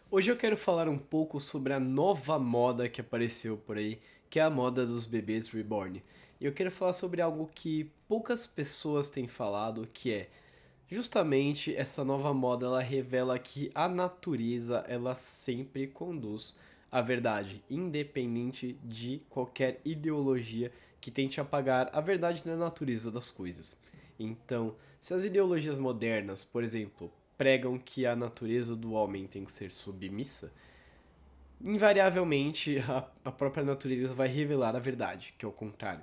Hoje eu quero falar um pouco sobre a nova moda que apareceu por aí, que é a moda dos bebês reborn. E eu quero falar sobre algo que poucas pessoas têm falado, que é justamente essa nova moda, ela revela que a natureza, ela sempre conduz à verdade, independente de qualquer ideologia que tente apagar a verdade da natureza das coisas. Então, se as ideologias modernas, por exemplo, pregam que a natureza do homem tem que ser submissa, invariavelmente a própria natureza vai revelar a verdade, que é o contrário.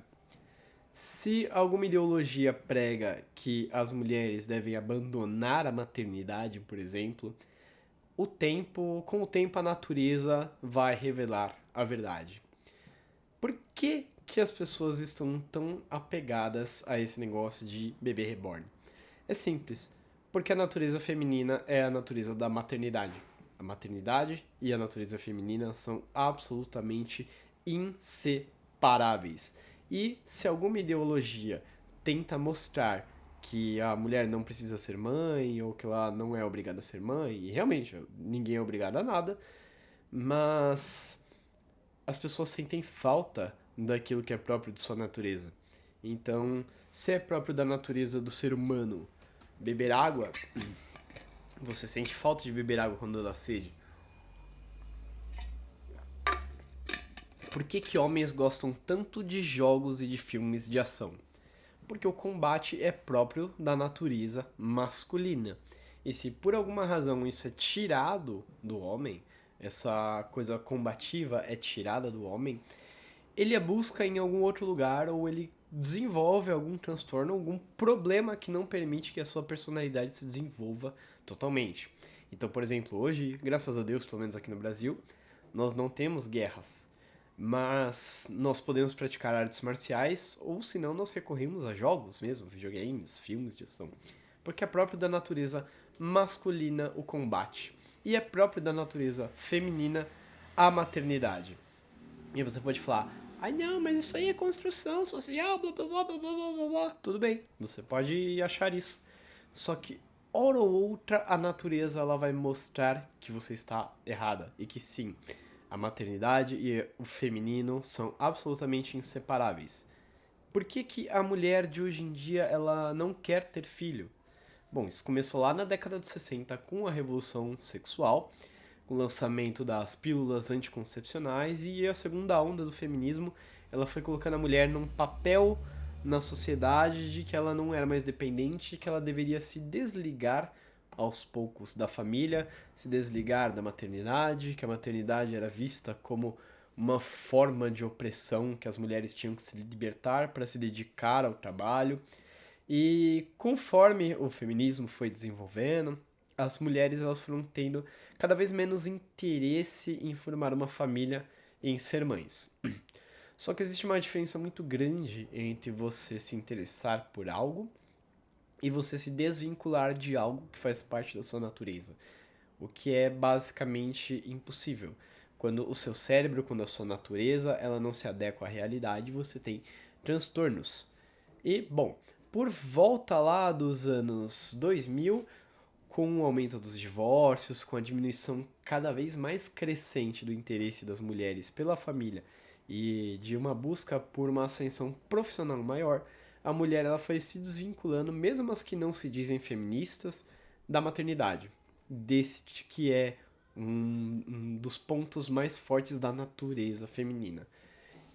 Se alguma ideologia prega que as mulheres devem abandonar a maternidade, por exemplo, com o tempo a natureza vai revelar a verdade. Por que as pessoas estão tão apegadas a esse negócio de bebê reborn? É simples, porque a natureza feminina é a natureza da maternidade. A maternidade e a natureza feminina são absolutamente inseparáveis. E se alguma ideologia tenta mostrar que a mulher não precisa ser mãe ou que ela não é obrigada a ser mãe, e realmente ninguém é obrigado a nada, mas as pessoas sentem falta daquilo que é próprio de sua natureza. Então, se é próprio da natureza do ser humano beber água, você sente falta de beber água quando dá sede. Por que homens gostam tanto de jogos e de filmes de ação? Porque o combate é próprio da natureza masculina. E se por alguma razão isso é tirado do homem, essa coisa combativa é tirada do homem, ele a busca em algum outro lugar ou ele desenvolve algum transtorno, algum problema que não permite que a sua personalidade se desenvolva totalmente. Então, por exemplo, hoje, graças a Deus, pelo menos aqui no Brasil, nós não temos guerras, mas nós podemos praticar artes marciais ou se não nós recorremos a jogos mesmo, videogames, filmes de ação, porque é próprio da natureza masculina o combate e é próprio da natureza feminina a maternidade. E você pode falar, ai não, mas isso aí é construção social, blá blá blá blá blá blá blá. Tudo bem, você pode achar isso. Só que, hora ou outra, a natureza ela vai mostrar que você está errada. E que sim, a maternidade e o feminino são absolutamente inseparáveis. Por que a mulher de hoje em dia ela não quer ter filho? Bom, isso começou lá na década de 60 com a revolução sexual, com o lançamento das pílulas anticoncepcionais e a segunda onda do feminismo, ela foi colocando a mulher num papel na sociedade de que ela não era mais dependente, que ela deveria se desligar aos poucos da família, se desligar da maternidade, que a maternidade era vista como uma forma de opressão, que as mulheres tinham que se libertar para se dedicar ao trabalho. E conforme o feminismo foi desenvolvendo, as mulheres elas foram tendo cada vez menos interesse em formar uma família e em ser mães. Só que existe uma diferença muito grande entre você se interessar por algo e você se desvincular de algo que faz parte da sua natureza, o que é basicamente impossível. Quando o seu cérebro, quando a sua natureza, ela não se adequa à realidade, você tem transtornos. E, bom, por volta lá dos anos 2000, com o aumento dos divórcios, com a diminuição cada vez mais crescente do interesse das mulheres pela família e de uma busca por uma ascensão profissional maior, a mulher ela foi se desvinculando, mesmo as que não se dizem feministas, da maternidade. Deste que é um dos pontos mais fortes da natureza feminina.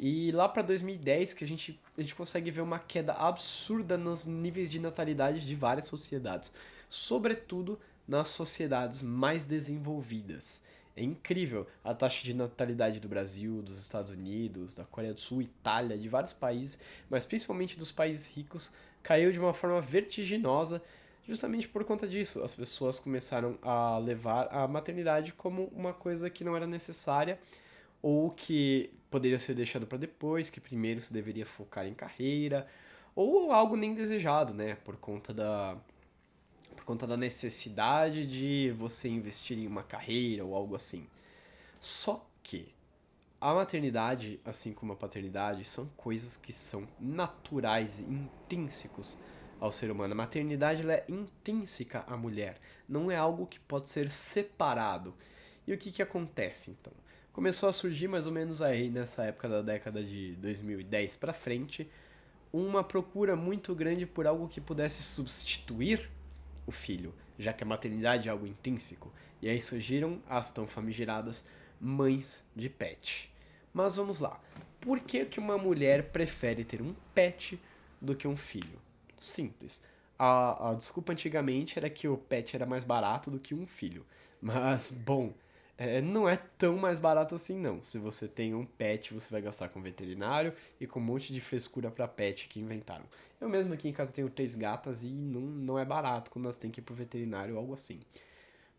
E lá para 2010 que a gente consegue ver uma queda absurda nos níveis de natalidade de várias sociedades, sobretudo nas sociedades mais desenvolvidas. É incrível a taxa de natalidade do Brasil, dos Estados Unidos, da Coreia do Sul, Itália, de vários países, mas principalmente dos países ricos, caiu de uma forma vertiginosa, justamente por conta disso. As pessoas começaram a levar a maternidade como uma coisa que não era necessária ou que poderia ser deixado para depois, que primeiro se deveria focar em carreira, ou algo nem desejado, né, por conta da necessidade de você investir em uma carreira ou algo assim. Só que a maternidade, assim como a paternidade, são coisas que são naturais e intrínsecos ao ser humano. A maternidade ela é intrínseca à mulher, não é algo que pode ser separado. E o que que acontece, então? Começou a surgir mais ou menos aí nessa época da década de 2010 para frente, uma procura muito grande por algo que pudesse substituir o filho, já que a maternidade é algo intrínseco. E aí surgiram as tão famigeradas mães de pet. Mas vamos lá. Por que que uma mulher prefere ter um pet do que um filho? Simples. A desculpa antigamente era que o pet era mais barato do que um filho. Mas, bom, não é tão mais barato assim não. Se você tem um pet, você vai gastar com veterinário e com um monte de frescura pra pet que inventaram. Eu mesmo aqui em casa tenho 3 gatas e não é barato quando nós temos que ir pro veterinário ou algo assim.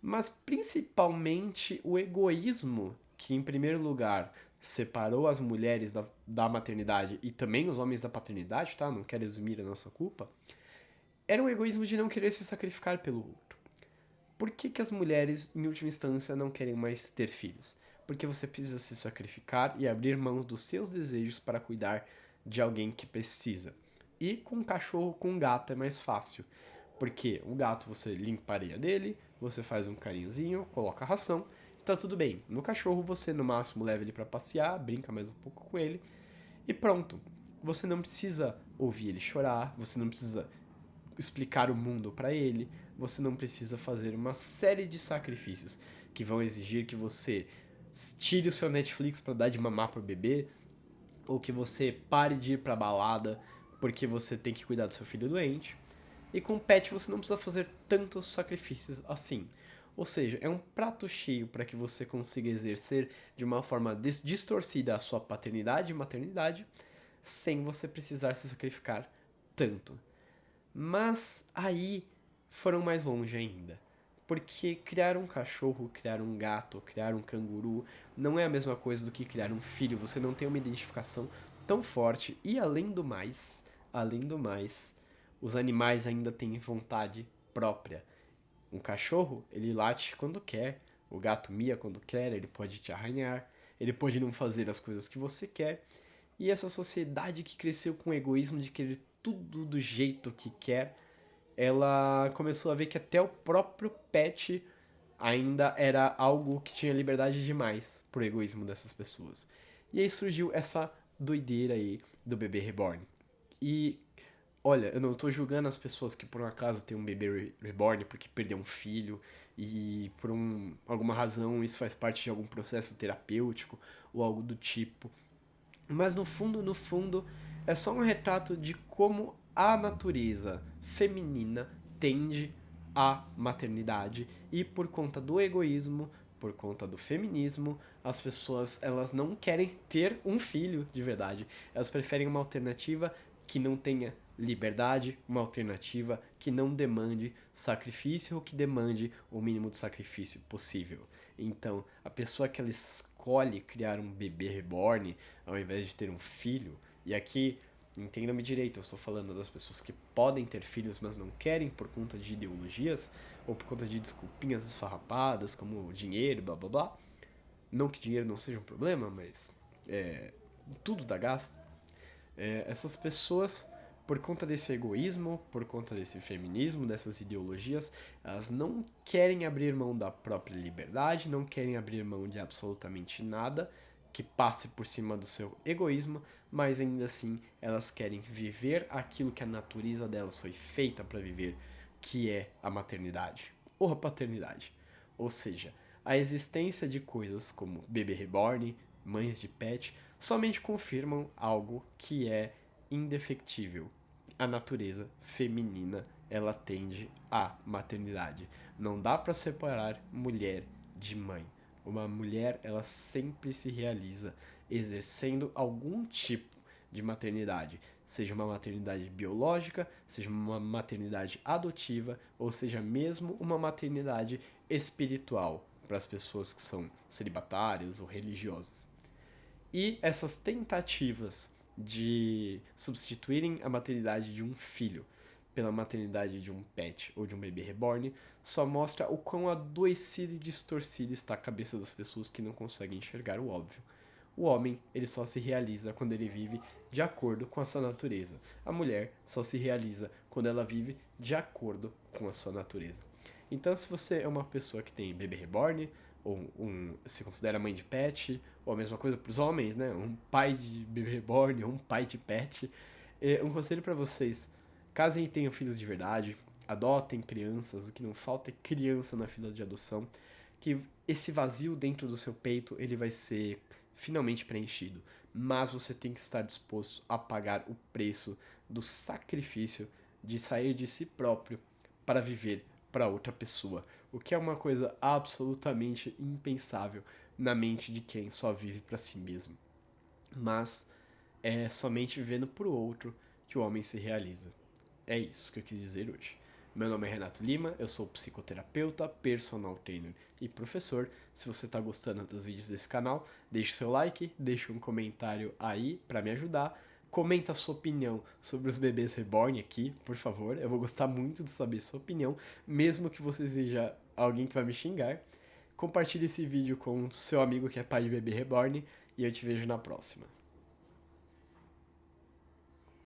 Mas principalmente o egoísmo que, em primeiro lugar, separou as mulheres da maternidade e também os homens da paternidade, tá? Não quero eximir a nossa culpa. Era um egoísmo de não querer se sacrificar pelo outro. Por que que as mulheres, em última instância, não querem mais ter filhos? Porque você precisa se sacrificar e abrir mão dos seus desejos para cuidar de alguém que precisa. E com um cachorro, com um gato é mais fácil. Porque o gato você limpa a areia dele, você faz um carinhozinho, coloca a ração, tá tudo bem. No cachorro você no máximo leva ele para passear, brinca mais um pouco com ele e pronto. Você não precisa ouvir ele chorar, você não precisa explicar o mundo para ele, você não precisa fazer uma série de sacrifícios que vão exigir que você tire o seu Netflix para dar de mamar pro bebê, ou que você pare de ir pra balada porque você tem que cuidar do seu filho doente. E com o pet você não precisa fazer tantos sacrifícios assim. Ou seja, é um prato cheio para que você consiga exercer de uma forma distorcida a sua paternidade e maternidade, sem você precisar se sacrificar tanto. Mas aí foram mais longe ainda. Porque criar um cachorro, criar um gato, criar um canguru não é a mesma coisa do que criar um filho. Você não tem uma identificação tão forte. E além do mais, os animais ainda têm vontade própria. Um cachorro, ele late quando quer. O gato mia quando quer, ele pode te arranhar. Ele pode não fazer as coisas que você quer. E essa sociedade que cresceu com o egoísmo de querer tudo do jeito que quer, ela começou a ver que até o próprio pet ainda era algo que tinha liberdade demais pro egoísmo dessas pessoas. E aí surgiu essa doideira aí do bebê reborn. E olha, eu não tô julgando as pessoas que por um acaso têm um bebê reborn porque perdeu um filho e por alguma razão isso faz parte de algum processo terapêutico ou algo do tipo. Mas no fundo, é só um retrato de como a natureza feminina tende à maternidade e por conta do egoísmo, por conta do feminismo, as pessoas elas não querem ter um filho de verdade. Elas preferem uma alternativa que não tenha liberdade, uma alternativa que não demande sacrifício ou que demande o mínimo de sacrifício possível. Então, a pessoa que ela escolhe criar um bebê reborn ao invés de ter um filho, e aqui entenda-me direito, eu estou falando das pessoas que podem ter filhos, mas não querem por conta de ideologias ou por conta de desculpinhas esfarrapadas, como dinheiro, blá blá blá. Não que dinheiro não seja um problema, mas tudo dá gasto. Essas pessoas, por conta desse egoísmo, por conta desse feminismo, dessas ideologias, elas não querem abrir mão da própria liberdade, não querem abrir mão de absolutamente nada que passe por cima do seu egoísmo, mas ainda assim elas querem viver aquilo que a natureza delas foi feita para viver, que é a maternidade ou a paternidade. Ou seja, a existência de coisas como bebê reborn, mães de pet, somente confirmam algo que é indefectível. A natureza feminina, ela tende à maternidade. Não dá para separar mulher de mãe. Uma mulher, ela sempre se realiza exercendo algum tipo de maternidade, seja uma maternidade biológica, seja uma maternidade adotiva, ou seja mesmo uma maternidade espiritual para as pessoas que são celibatárias ou religiosas. E essas tentativas de substituírem a maternidade de um filho pela maternidade de um pet ou de um bebê reborn só mostra o quão adoecida e distorcida está a cabeça das pessoas que não conseguem enxergar o óbvio. O homem, ele só se realiza quando ele vive de acordo com a sua natureza. A mulher só se realiza quando ela vive de acordo com a sua natureza. Então, se você é uma pessoa que tem bebê reborn, se considera mãe de pet, ou a mesma coisa para os homens, né? Um pai de bebê reborn, ou um pai de pet. Um conselho para vocês: casem e tenham filhos de verdade, adotem crianças, o que não falta é criança na fila de adoção, que esse vazio dentro do seu peito ele vai ser finalmente preenchido, mas você tem que estar disposto a pagar o preço do sacrifício de sair de si próprio para viver para outra pessoa, o que é uma coisa absolutamente impensável na mente de quem só vive para si mesmo. Mas é somente vivendo pro outro que o homem se realiza. É isso que eu quis dizer hoje. Meu nome é Renato Lima, eu sou psicoterapeuta, personal trainer e professor. Se você está gostando dos vídeos desse canal, deixe seu like, deixe um comentário aí para me ajudar. Comenta a sua opinião sobre os bebês reborn aqui, por favor. Eu vou gostar muito de saber sua opinião, mesmo que você seja alguém que vai me xingar. Compartilhe esse vídeo com seu amigo que é pai de bebê reborn e eu te vejo na próxima.